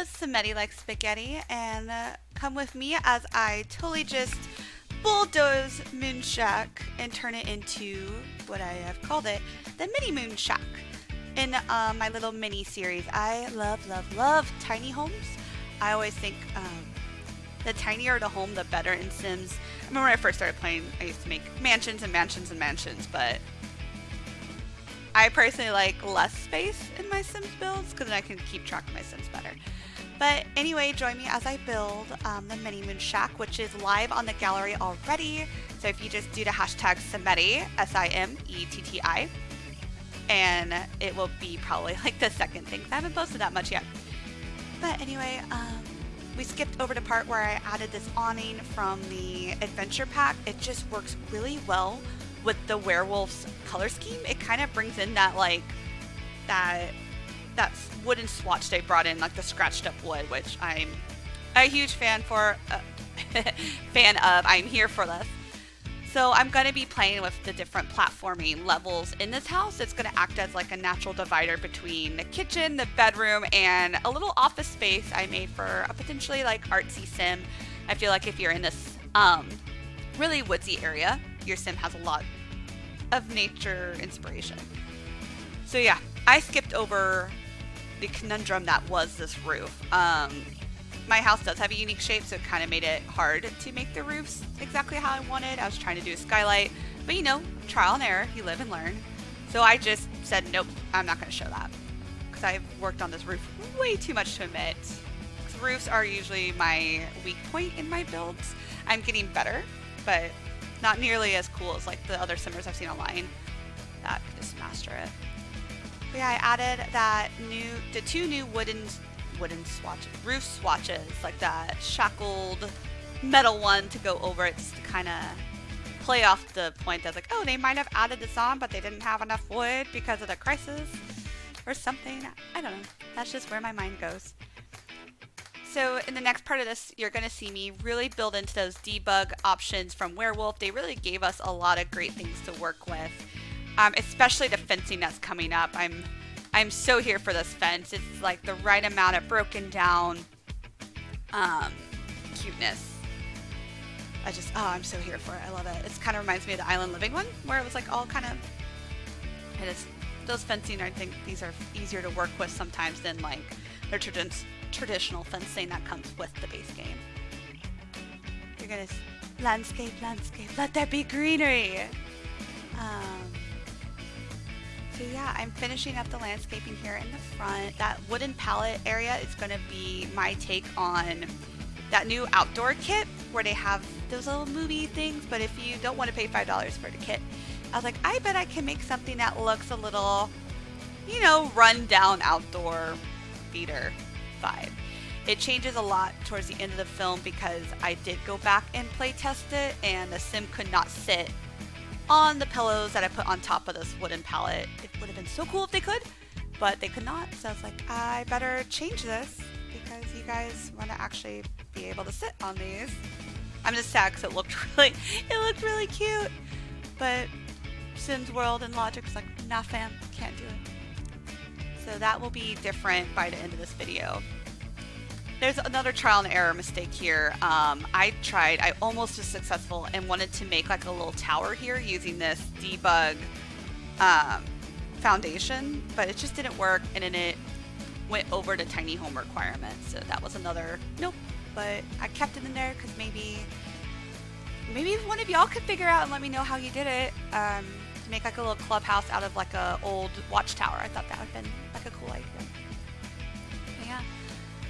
Simetti like spaghetti, and come with me as I totally just bulldoze Moon Shack and turn it into what I have called it, the Mini Moon Shack. In my little mini series, I love, love, love tiny homes. I always think the tinier the home, the better in Sims. I remember when I first started playing, I used to make mansions and mansions and mansions, but I personally like less space in my Sims builds because then I can keep track of my Sims better. But anyway, join me as I build the Mini Moon Shack, which is live on the gallery already. So if you just do the hashtag Simetti, Simetti, and it will be probably like the second thing. I haven't posted that much yet. But anyway, we skipped over the part where I added this awning from the adventure pack. It just works really well with the Werewolves color scheme. It kind of brings in that like that wooden swatch they brought in, like the scratched up wood, which I'm a huge fan for. Fan of. I'm here for this. So I'm going to be playing with the different platforming levels in this house. It's going to act as like a natural divider between the kitchen, the bedroom, and a little office space I made for a potentially like artsy sim. I feel like if you're in this really woodsy area, your sim has a lot of nature inspiration. So yeah, I skipped over the conundrum that was this roof. My house does have a unique shape, so it kind of made it hard to make the roofs exactly how I wanted. I was trying to do a skylight, but you know, trial and error, you live and learn. So I just said, nope, I'm not going to show that, because I've worked on this roof way too much to admit. Roofs are usually my weak point in my builds. I'm getting better, but not nearly as cool as like the other simmers I've seen online that can just master it. But yeah, I added the two new roof swatches, like that shackled metal one to go over it, just to kind of play off the point that's like, oh, they might have added this on, but they didn't have enough wood because of the crisis or something. I don't know. That's just where my mind goes. So in the next part of this, you're going to see me really build into those debug options from Werewolf. They really gave us a lot of great things to work with, especially the fencing that's coming up. I'm so here for this fence. It's like the right amount of broken down cuteness. I'm so here for it. I love it. It kind of reminds me of the Island Living one, where it was like all kind of, those fencing, I think these are easier to work with sometimes than like their traditional fencing that comes with the base game. You're gonna landscape, let there be greenery. So yeah, I'm finishing up the landscaping here in the front. That wooden pallet area is going to be my take on that new outdoor kit where they have those little movie things, but if you don't want to pay $5 for the kit, I was like, I bet I can make something that looks a little, run down outdoor theater vibe. It changes a lot towards the end of the film because I did go back and play test it, and the sim could not sit on the pillows that I put on top of this wooden pallet. It would have been so cool if they could, but they could not. So I was like, I better change this because you guys want to actually be able to sit on these. I'm just sad because it looked really cute, but Sims World and Logic's like, nah fam, can't do it. So that will be different by the end of this video. There's another trial and error mistake here. I almost was successful and wanted to make like a little tower here using this debug foundation, but it just didn't work, and then it went over the tiny home requirements. So that was another nope, but I kept it in there because maybe if one of y'all could figure out and let me know how you did it, to make like a little clubhouse out of like a old watchtower. I thought that would have been like a cool idea. Yeah.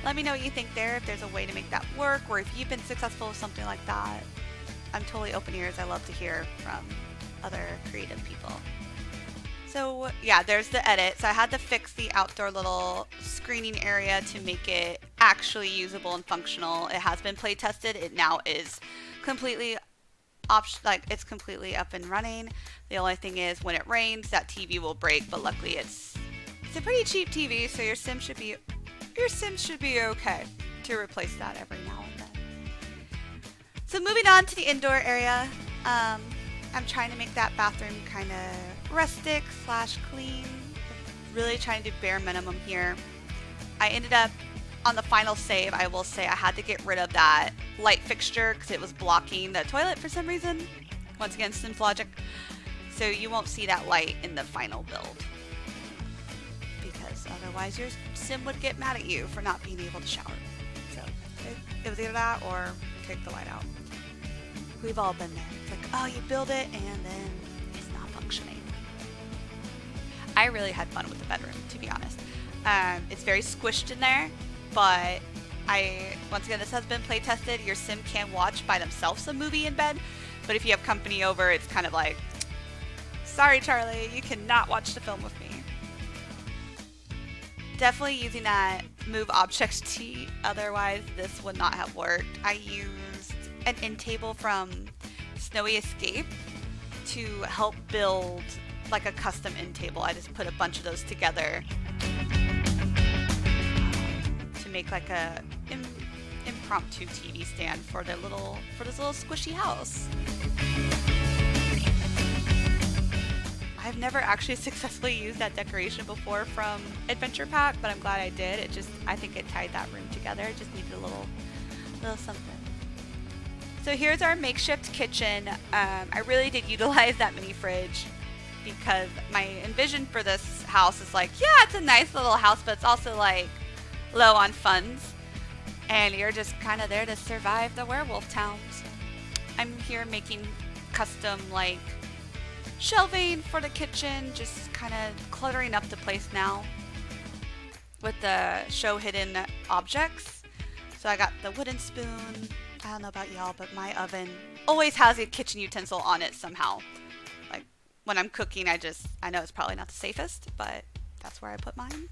Let me know what you think there, if there's a way to make that work, or if you've been successful with something like that. I'm totally open ears. I love to hear from other creative people. So yeah, there's the edit. So I had to fix the outdoor little screening area to make it actually usable and functional. It has been play tested. It now is completely it's completely up and running. The only thing is when it rains, that TV will break, but luckily it's a pretty cheap TV, so your sim should be okay to replace that every now and then. So moving on to the indoor area, I'm trying to make that bathroom kind of rustic / clean. Really trying to do bare minimum here. I ended up on the final save, I will say I had to get rid of that light fixture because it was blocking the toilet for some reason. Once again, Sims logic. So you won't see that light in the final build. Because otherwise your sim would get mad at you for not being able to shower. So it was either that or take the light out. We've all been there. It's like, oh, you build it and then it's not functioning. I really had fun with the bedroom, to be honest. It's very squished in there, but once again, this has been play tested. Your sim can watch by themselves a movie in bed, but if you have company over, it's kind of like, sorry, Charlie, you cannot watch the film with me. Definitely using that move objects cheat, otherwise this would not have worked. I used an end table from Snowy Escape to help build like a custom end table. I just put a bunch of those together to make like a impromptu TV stand for this little squishy house. I've never actually successfully used that decoration before from Adventure Pack, but I'm glad I did. I think it tied that room together. It just needed a little something. So here's our makeshift kitchen. I really did utilize that mini fridge because my envision for this house is like, yeah, it's a nice little house, but it's also like low on funds. And you're just kind of there to survive the werewolf towns. I'm here making custom like shelving for the kitchen, just kind of cluttering up the place now with the show hidden objects. So I got the wooden spoon. I don't know about y'all, but my oven always has a kitchen utensil on it somehow. Like when I'm cooking, I know it's probably not the safest, but that's where I put mine.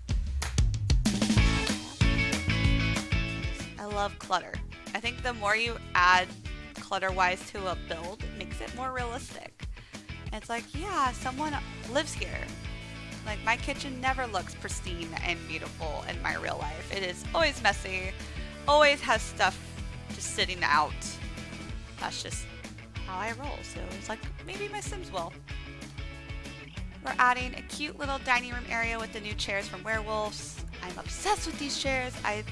I love clutter. I think the more you add clutter-wise to a build, it makes it more realistic. And it's like, yeah, someone lives here. Like my kitchen never looks pristine and beautiful in my real life. It is always messy, always has stuff just sitting out. That's just how I roll. So it's like, maybe my Sims will. We're adding a cute little dining room area with the new chairs from Werewolves. I'm obsessed with these chairs. I'm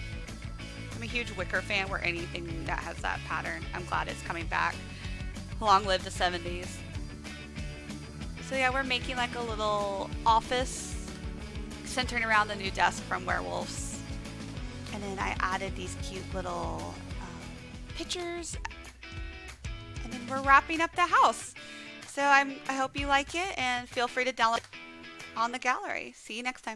a huge wicker fan where anything that has that pattern. I'm glad it's coming back. Long live the 70s. So yeah, we're making like a little office centering around the new desk from Werewolves. And then I added these cute little pictures. And then we're wrapping up the house. So I hope you like it and feel free to download on the gallery. See you next time.